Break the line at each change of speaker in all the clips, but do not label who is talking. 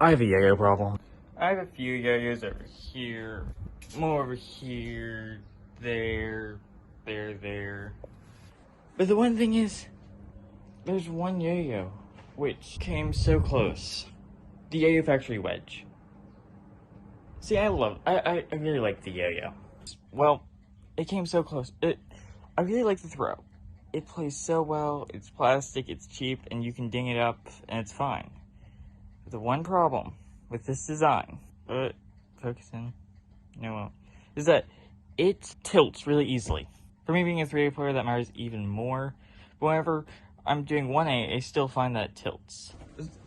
I have a yo-yo problem. I have a few yo-yos over here, more over here, there. But the one thing is, there's one yo-yo which came so close. The yo-yo factory wedge. See, I really like the yo-yo. Well, it came so close. I really like the throw. It plays so well, it's plastic, it's cheap, and you can ding it up, and it's fine. The one problem with this design, focus in, no, is that it tilts really easily. For me being a 3A player, that matters even more. But whenever I'm doing 1A, I still find that it tilts.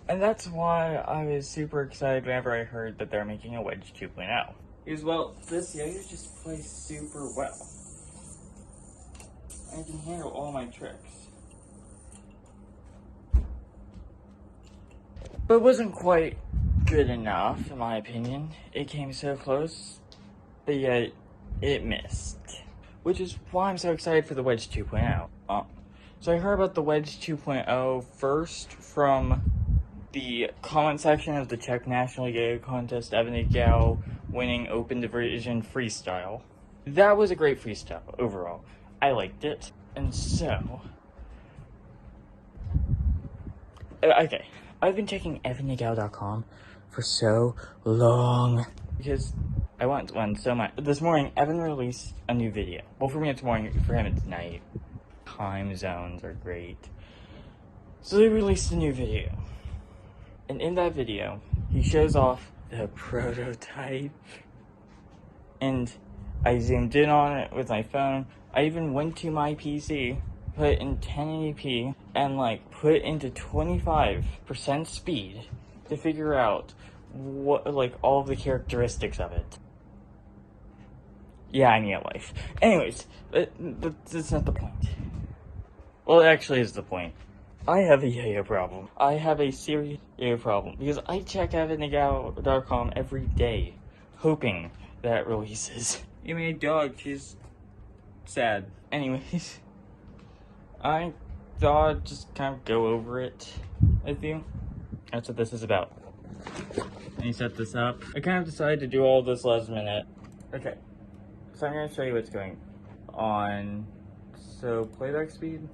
And that's why I was super excited whenever I heard that they're making a WEDGE 2.0. Because, well, this yo-yo just plays super well. I can handle all my tricks. But it wasn't quite good enough, in my opinion. It came so close, but yet it missed. Which is why I'm so excited for the WEDGE 2.0. So I heard about the WEDGE 2.0 first from the comment section of the Czech National Yo-Yo Contest, Evan Igao winning Open Division Freestyle. That was a great freestyle overall. I liked it. And so, okay, I've been checking evanigao.com for so long because I want one so much. This morning, Evan released a new video. Well, for me it's morning, for him it's night. Time zones are great. So they released a new video. And in that video, he shows off the prototype. And I zoomed in on it with my phone. I even went to my PC, put it in 1080p, and like put it into 25% speed to figure out what, like, all the characteristics of it. Yeah, I need a life. Anyways, that's not the point. Well, it actually is the point. I have a yo-yo problem. I have a serious yo-yo problem because I check evanigao.com every day, hoping that it releases. You mean a dog, she's sad. Anyways, I thought I'd just kind of go over it with you. That's what this is about. Let me set this up. I kind of decided to do all this last minute. Okay, so I'm going to show you what's going on. So, playback speed.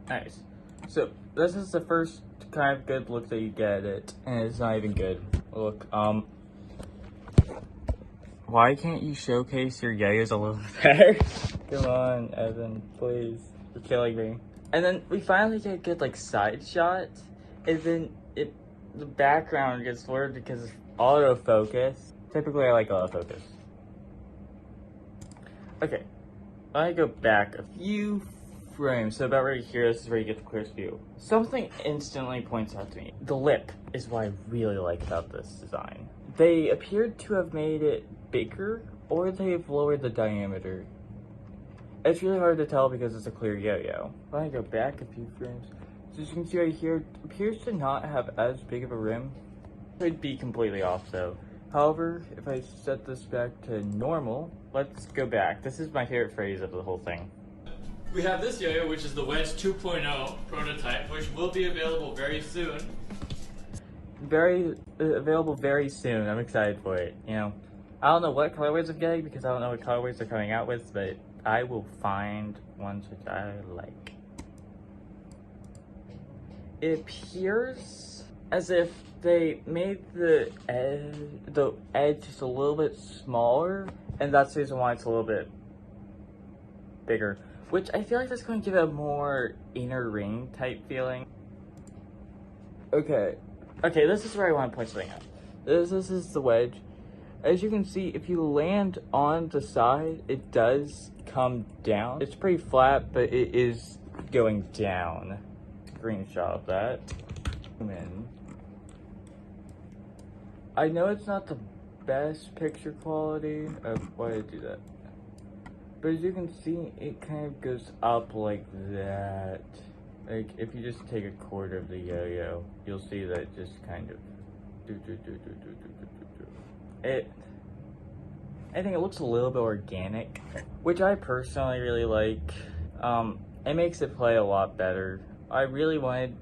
Nice. So, this is the first kind of good look that you get at it, and it's not even good. Look, why can't you showcase your yo-yos a little better? Come on, Evan, please. You're killing me. And then we finally get a good, like, side shot, and then the background gets blurred because of autofocus. Typically, I like autofocus. Okay, I go back a few frames, so about right here, this is where you get the clearest view. Something instantly points out to me. The lip is what I really like about this design. They appeared to have made it bigger, or they've lowered the diameter. It's really hard to tell because it's a clear yo-yo. If I go back a few frames, so as you can see right here, it appears to not have as big of a rim. Could be completely off though. However, if I set this back to normal, let's go back. This is my favorite phrase of the whole thing.
We have this yo-yo, which is the WEDGE 2.0 prototype, which will be available very soon.
Available very soon. I'm excited for it. You know, I don't know what colorways I'm getting because I don't know what colorways they're coming out with, but I will find ones which I like. It appears as if they made the edge just a little bit smaller, and that's the reason why it's a little bit bigger. Which I feel like that's going to give it a more inner ring type feeling. Okay, this is where I want to point something out. This is the wedge. As you can see, if you land on the side, it does come down. It's pretty flat, but it is going down. Screenshot of that. Zoom in. I know it's not the best picture quality. Why did I do that? But as you can see, it kind of goes up like that. Like, if you just take a quarter of the yo-yo, you'll see that it just kind of I think it looks a little bit organic, which I personally really like. It makes it play a lot better. I really wanted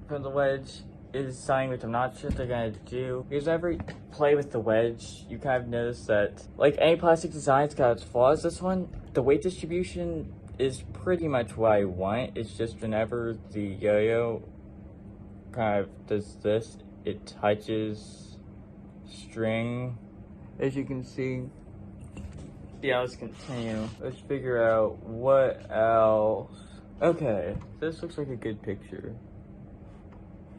from the wedge is something which I'm not sure they're gonna do. Because every play with the wedge, you kind of notice that, like any plastic design's got its flaws. This one, the weight distribution is pretty much what I want. It's just whenever the yo-yo kind of does this, it touches string, as you can see. Yeah, let's continue. Let's figure out what else. Okay, this looks like a good picture.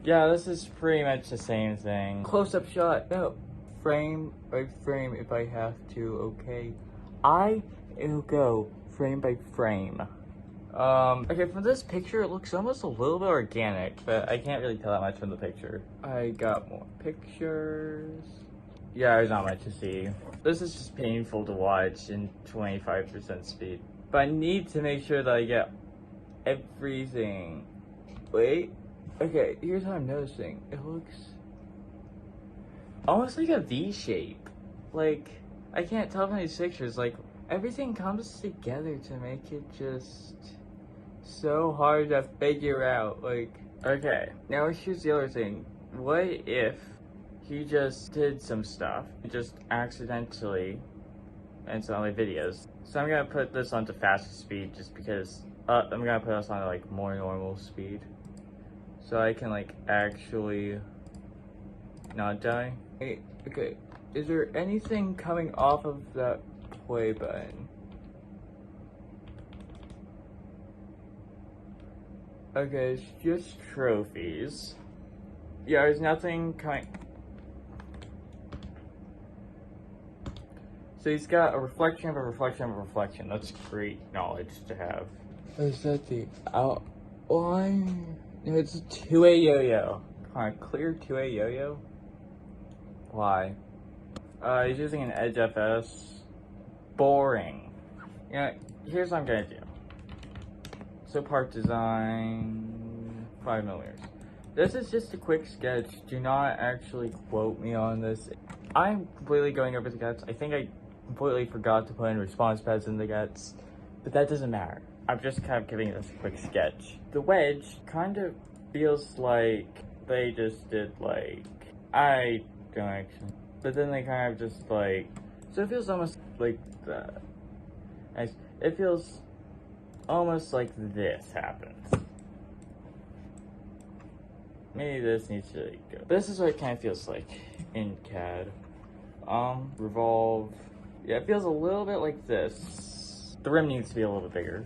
Yeah, this is pretty much the same thing. Close-up shot. No, frame by frame if I have to, okay? It'll go frame by frame. Okay, from this picture, it looks almost a little bit organic, but I can't really tell that much from the picture. I got more pictures. Yeah, there's not much to see. This is just painful to watch in 25% speed. But I need to make sure that I get everything. Wait. Okay, here's what I'm noticing. It looks almost like a V shape. Like, I can't tell from these pictures. Like, everything comes together to make it just so hard to figure out. Like, okay, now here's the other thing. What if he just did some stuff, just accidentally, and some other videos? So I'm gonna put this onto faster speed just because, I'm gonna put this on like more normal speed. So I can like actually not die. Hey, okay, is there anything coming off of that play button? Okay, it's just trophies. Yeah, there's nothing coming. So he's got a reflection of a reflection of a reflection. That's great knowledge to have. Is that the outline? No, it's a two-way yo-yo. Kind of clear two-way yo-yo. Why? He's using an Edge FS. Boring. Yeah, here's what I'm gonna do. So part design, 5mm. This is just a quick sketch. Do not actually quote me on this. I'm completely going over the guts. I think I completely forgot to put in response pads in the guts, but that doesn't matter. I'm just kind of giving this a quick sketch. The wedge kind of feels like they just did like, I don't actually, but then they kind of just like, so it feels almost like that. It feels almost like this happens. Maybe this needs to go. This is what it kind of feels like in CAD. Revolve. Yeah, it feels a little bit like this. The rim needs to be a little bit bigger.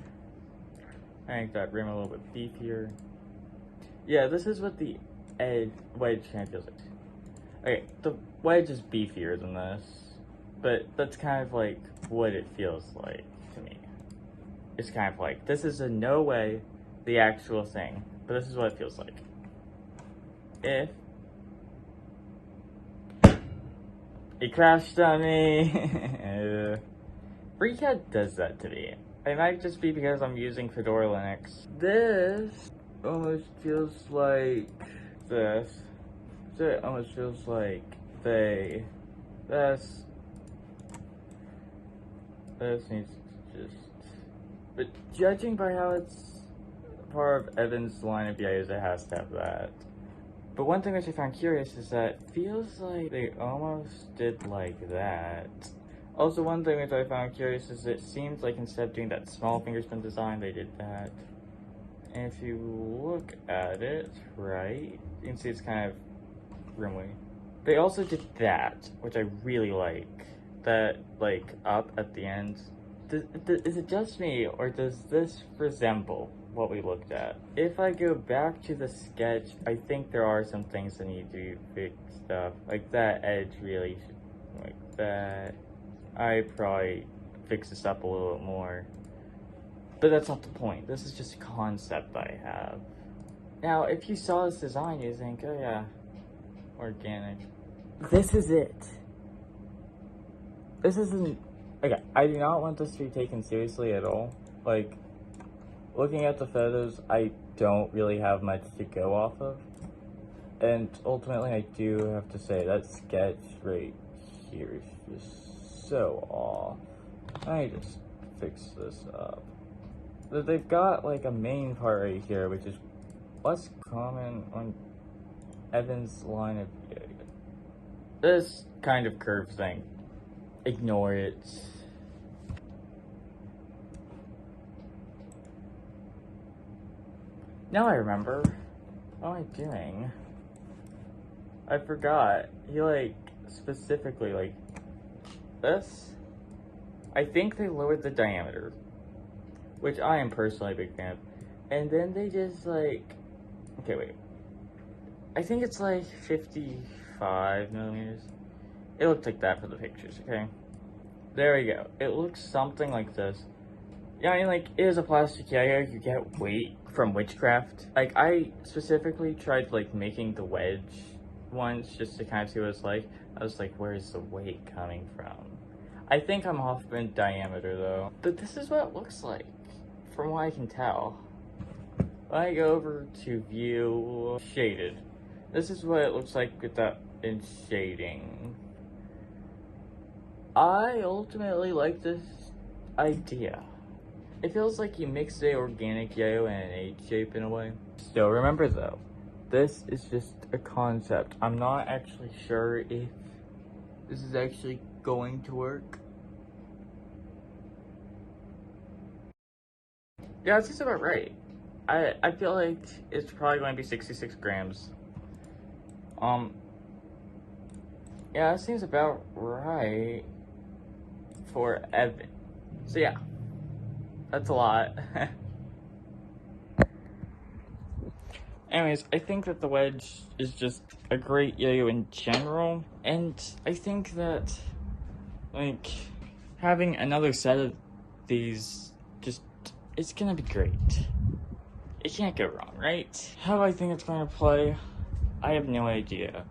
I think that rim a little bit beefier. Yeah, this is what the wedge kind of feels like. Okay, the wedge is beefier than this, but that's kind of like what it feels like to me. It's kind of like, this is in no way the actual thing, but this is what it feels like. If it crashed on me. FreeCAD does that to me. It might just be because I'm using Fedora Linux. This almost feels like this. It almost feels like this needs to just, but judging by how it's part of Evan's line of videos, it has to have that. But one thing which I found curious is that it feels like they almost did like that. Also, one thing which I found curious is it seems like instead of doing that small fingerspin design, they did that. And if you look at it, right, you can see it's kind of rimly. They also did that, which I really like. That, like, up at the end. Is it just me, or does this resemble what we looked at? If I go back to the sketch, I think there are some things that need to be fixed up. Like that edge really, like that. I probably fix this up a little bit more. But that's not the point. This is just a concept I have. Now, if you saw this design, you think, oh yeah, organic. This is it. This isn't, okay, I do not want this to be taken seriously at all. Like, looking at the photos, I don't really have much to go off of. And ultimately, I do have to say that sketch right here is just so off. I just fix this up. They've got like a main part right here, which is less common on Evan's line of yo-yo. This kind of curve thing. Ignore it. Now I remember. What am I doing? I forgot. He specifically this. I think they lowered the diameter, which I am personally a big fan of. And then they just okay, wait. I think it's 55 millimeters. It looked like that for the pictures, okay? There we go. It looks something like this. Yeah, I mean, it is a plastic yo-yo. You get weight from Witchcraft. I specifically tried, making the wedge ones just to kind of see what it's like. I was like, where's the weight coming from? I think I'm off in diameter, though. But this is what it looks like, from what I can tell. When I go over to view shaded, this is what it looks like with that in shading. I ultimately like this idea. It feels like you mixed a organic yo-yo and an H shape in a way. Still, remember though, this is just a concept. I'm not actually sure if this is actually going to work. Yeah, this is about right. I feel like it's probably going to be 66 grams. Yeah, that seems about right for Evan. So yeah, that's a lot. Anyways, I think that the wedge is just a great yo-yo in general, and I think that having another set of these it's gonna be great. It can't go wrong, right? How do I think it's going to play? I have no idea.